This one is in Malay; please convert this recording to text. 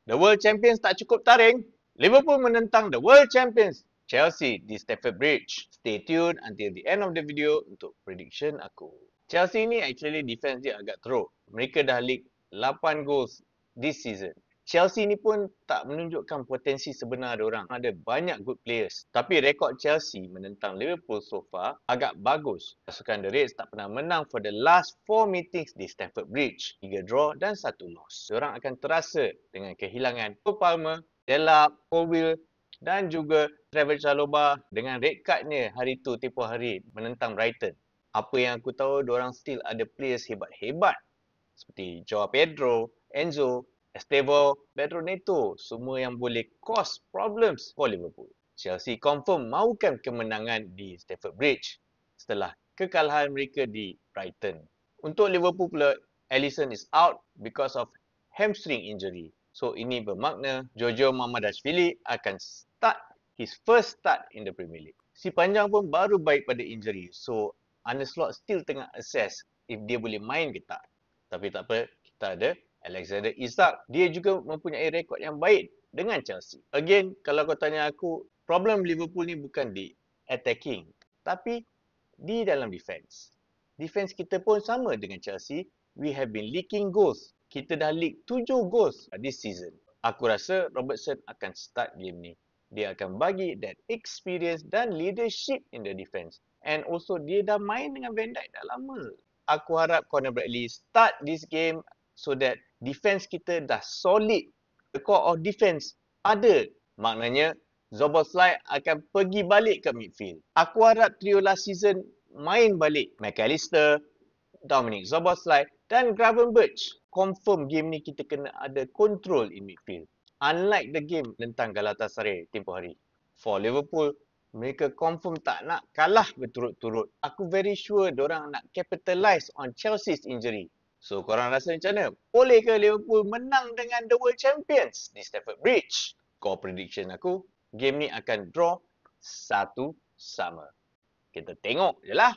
The World Champions tak cukup taring. Liverpool menentang the World Champions Chelsea di Stamford Bridge. Stay tuned until the end of the video untuk prediction aku. Chelsea ni actually defense dia agak teruk. Mereka dah leak 8 goals this season. Chelsea ni pun tak menunjukkan potensi sebenar diorang. Ada banyak good players. Tapi rekod Chelsea menentang Liverpool so far agak bagus. Pasukan The Reds tak pernah menang for the last 4 meetings di Stamford Bridge. 3 draw dan 1 loss. Diorang akan terasa dengan kehilangan Cole Palmer, Delap, Colwill dan juga Trevor Chalobah dengan red cardnya hari tu tempoh hari menentang Brighton. Apa yang aku tahu, diorang still ada players hebat-hebat seperti Joao Pedro, Enzo, Estevao, Pedro Neto, semua yang boleh cause problems for Liverpool. Chelsea confirm mahukan kemenangan di Stamford Bridge setelah kekalahan mereka di Brighton. Untuk Liverpool pula, Alisson is out because of hamstring injury. So ini bermakna Giorgio Mamadashvili akan start his first start in the Premier League. Si Panjang pun baru baik pada injury. So Arne Slot still tengah assess if dia boleh main ke tak. Tapi tak apa, kita ada Alexander Isak. Dia juga mempunyai rekod yang baik dengan Chelsea. Again, kalau kau tanya aku, problem Liverpool ni bukan di attacking, tapi di dalam defense. Defense kita pun sama dengan Chelsea. We have been leaking goals. Kita dah leak 7 goals this season. Aku rasa Robertson akan start game ni. Dia akan bagi that experience dan leadership in the defense. And also dia dah main dengan Van Dijk dah lama. Aku harap Conor Bradley start this game so that defense kita dah solid. The core of defense ada. Maknanya Szoboszlai akan pergi balik ke midfield. Aku harap trio last season main balik. McAllister, Dominic Szoboszlai dan Gravenberch. Confirm game ni kita kena ada control in midfield. Unlike the game tentang Galatasaray tempoh hari. For Liverpool, mereka confirm tak nak kalah berturut-turut. Aku very sure diorang nak capitalize on Chelsea's injury. So korang rasa macam mana? Boleh ke Liverpool menang dengan the World Champions di Stamford Bridge? Core prediction aku, game ni akan draw 1-1. Kita tengok je lah.